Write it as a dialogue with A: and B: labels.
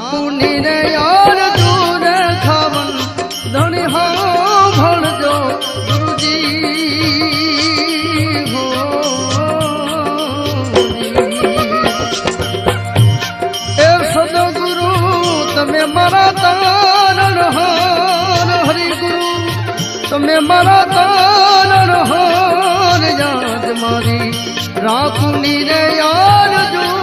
A: રાખુની રે યાર દૂર ખાવન ધણી હો ભણજો ગુરુજી હો એ સદગુરુ તમે મારા તારણ હાર હરિગુરુ તમે મારા તારણ હાર યાદ મારી રાખુની રે યાર જો